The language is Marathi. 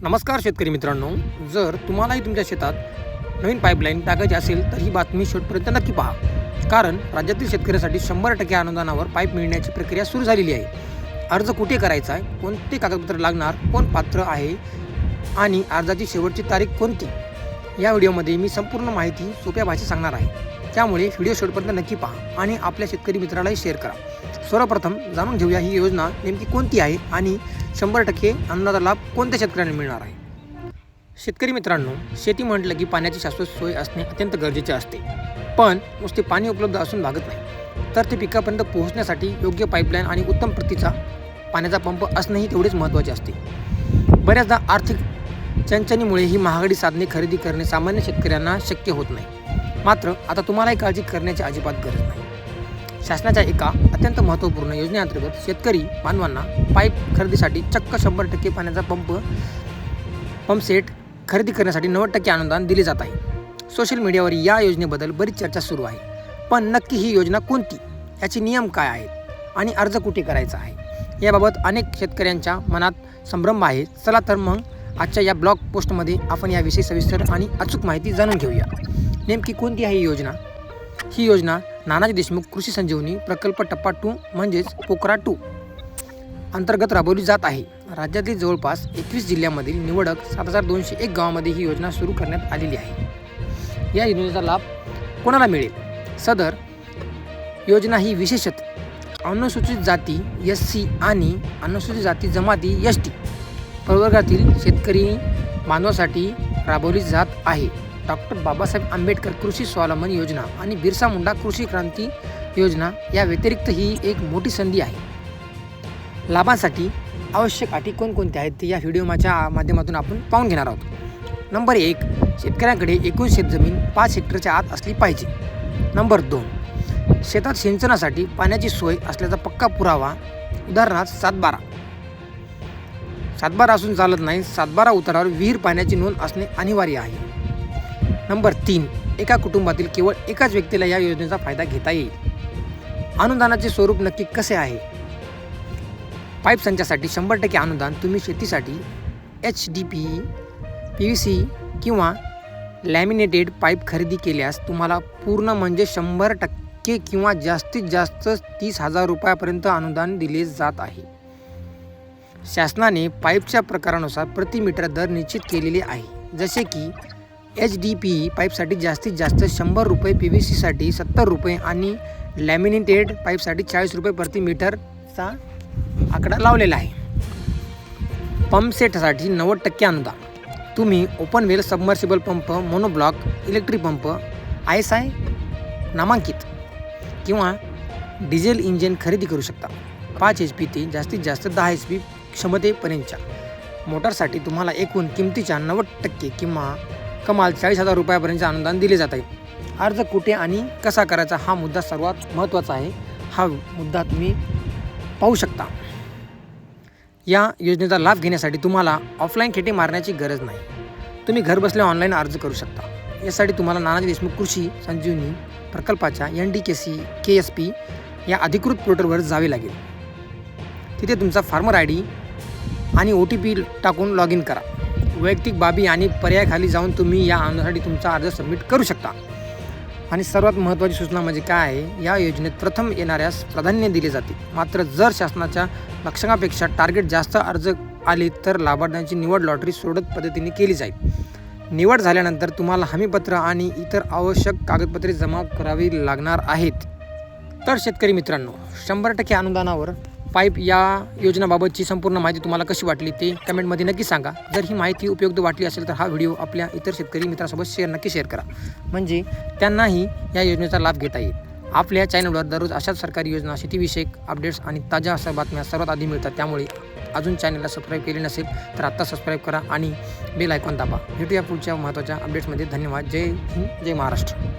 नमस्कार शेतकरी मित्रांनो, जर तुम्हालाही तुमच्या शेतात नवीन पाईपलाईन टाकायची असेल तर ही बातमी शेवटपर्यंत नक्की पहा. कारण राज्यातील शेतकऱ्यांसाठी 100% अनुदानावर पाईप मिळण्याची प्रक्रिया सुरू झालेली आहे. अर्ज कुठे करायचा आहे, कोणते कागदपत्र लागणार, कोण पात्र आहे आणि अर्जाची शेवटची तारीख कोणती, या व्हिडिओमध्ये मी संपूर्ण माहिती सोप्या भाषेत सांगणार आहे. त्यामुळे व्हिडिओ शेवटपर्यंत नक्की पहा आणि आपल्या शेतकरी मित्रालाही शेअर करा. सर्वप्रथम जाणून घेऊया ही योजना नेमकी कोणती आहे आणि 100% अन्नदाता लाभ कोणत्या शेतकऱ्यांना मिळणार आहे. शेतकरी मित्रांनो, शेती म्हटलं की पाण्याची शाश्वत सोय असणे अत्यंत गरजेचे असते. पण नुसते पाणी उपलब्ध असून भागत नाही, तर ते पिकापर्यंत पोहोचण्यासाठी योग्य पाईपलाईन आणि उत्तम प्रतीचा पाण्याचा पंप असणंही तेवढेच महत्त्वाचे असते. बऱ्याचदा आर्थिक चणचणीमुळे ही महागडी साधने खरेदी करणे सामान्य शेतकऱ्यांना शक्य होत नाही. मात्र आता तुम्हालाही काळजी करण्याची अजिबात गरज नाही. शासनाच्या एका अत्यंत महत्त्वपूर्ण योजनेअंतर्गत शेतकरी बांधवांना पाईप खरेदीसाठी चक्क 100% पाण्याचा पंपसेट खरेदी करण्यासाठी 90% अनुदान दिले जात आहे. सोशल मीडियावर या योजनेबद्दल बरीच चर्चा सुरू आहे. पण नक्की ही योजना कोणती, याचे नियम काय आहेत आणि अर्ज कुठे करायचा आहे, याबाबत अनेक शेतकऱ्यांच्या मनात संभ्रम आहे. चला तर मग आजच्या या ब्लॉग पोस्टमध्ये आपण याविषयी सविस्तर आणि अचूक माहिती जाणून घेऊया. नेमकी कोणती आहे ही योजना? ही योजना नानाजी देशमुख कृषी संजीवनी प्रकल्प टप्पा 2 म्हणजेच पोकरा 2 अंतर्गत राबवली जात आहे. राज्यातील जवळपास 21 जिल्ह्यांमधील निवडक 7201 गावांमध्ये ही योजना सुरू करण्यात आलेली आहे. या योजनेचा लाभ कोणाला मिळेल? सदर योजना ही विशेषतः अनुसूचित जाती SC आणि अनुसूचित जाती जमाती ST प्रवर्गातील शेतकरी बांधवांसाठी राबवली जात आहे. डॉक्टर बाबासाहेब आंबेडकर कृषी स्वावलंबन योजना आणि बिरसा मुंडा कृषी क्रांती योजना या व्यतिरिक्त ही एक मोठी संधी आहे. लाभांसाठी आवश्यक अटी कोणकोणत्या आहेत ते या व्हिडिओच्या माध्यमातून आपण पाहून घेणार आहोत. नंबर 1, शेतकऱ्यांकडे एकूण शेतजमीन 5 हेक्टरच्या आत असली पाहिजे. नंबर 2, शेतात सिंचनासाठी पाण्याची सोय असल्याचा पक्का पुरावा, उदाहरणार्थ 7/12 असून चालत नाही, 7/12 उतारावर विहीर पाण्याची नोंद असणे अनिवार्य आहे. नंबर 3, एका कुटुंबातील केवळ एकाच व्यक्तीला या योजनेचा फायदा घेता येईल. अनुदानाचे स्वरूप नक्की कसे आहे? पाईप संचासाठी 100% अनुदान. तुम्ही शेतीसाठी HDPE, PVC किंवा लॅमिनेटेड पाईप खरेदी केल्यास तुम्हाला पूर्ण म्हणजे 100% किंवा जास्तीत जास्त 30,000 रुपयापर्यंत अनुदान दिले जात आहे. शासनाने पाईपच्या प्रकारानुसार प्रति मीटर दर निश्चित केलेले आहे. जसे की HDPE पाईपसाठी जास्तीत जास्त 100 रुपये, PVCसाठी 70 रुपये आणि लॅमिनेटेड पाईपसाठी 40 रुपये प्रति मीटरचा आकडा लावलेला आहे. पंपसेटसाठी 90% अनुदान. तुम्ही open well submersible pump, monoblock electric pump, ISI नामांकित किंवा डिझेल इंजिन खरेदी करू शकता. 5 HP ते जास्तीत जास्त 10 HP क्षमतेपर्यंतच्या मोटारसाठी तुम्हाला एकूण किमतीच्या 90% किंवा कमाल 40,000 रुपयापर्यंतचे अनुदान दिले जात आहे. अर्ज कुठे आणि कसा करायचा हा मुद्दा सर्वात महत्त्वाचा आहे. हा मुद्दा तुम्ही पाहू शकता. या योजनेचा लाभ घेण्यासाठी तुम्हाला ऑफलाईन खेटे मारण्याची गरज नाही. तुम्ही घरबसल्या ऑनलाईन अर्ज करू शकता. यासाठी तुम्हाला नानाजी देशमुख कृषी संजीवनी प्रकल्पाच्या NDKC KSP या अधिकृत पोर्टलवर जावे लागेल. तिथे तुमचा फार्मर ID आणि OTP टाकून लॉग इन करा. वैयक्तिक बाबी आणि पर्यायाखाली जाऊन तुम्ही या अनुदानासाठी तुमचा अर्ज सबमिट करू शकता. आणि सर्वात महत्त्वाची सूचना म्हणजे काय आहे, या योजनेत प्रथम येणाऱ्यास प्राधान्य दिले जाते. मात्र जर शासनाच्या लक्ष्यापेक्षा टार्गेट जास्त अर्ज आले तर लाभार्थ्यांची निवड लॉटरी सोडत पद्धतीने केली जाईल. निवड झाल्यानंतर तुम्हाला हमीपत्र आणि इतर आवश्यक कागदपत्रे जमा करावी लागणार आहेत. तर शेतकरी मित्रांनो, 100% अनुदानावर पाईप या योजनेबाबतची संपूर्ण माहिती तुम्हाला कशी वाटली ते कमेंटमध्ये नक्की सांगा. जर ही माहिती उपयुक्त वाटली असेल तर हा व्हिडिओ आपल्या इतर शेतकरी मित्रांसोबत नक्की शेअर करा, म्हणजे त्यांनाही या योजनेचा लाभ घेता येईल. आपल्या चॅनलवर दररोज अशाच सरकारी योजना, शेतीविषयक अपडेट्स आणि ताज्या अशा बातम्या सर्वात आधी मिळतात. त्यामुळे अजून चॅनलला सबस्क्राईब केले नसेल तर आत्ता सबस्क्राईब करा आणि बेल आयकॉन दाबा. भेटूया पुढच्या महत्त्वाच्या अपडेट्समध्ये. धन्यवाद. जय हिंद, जय महाराष्ट्र.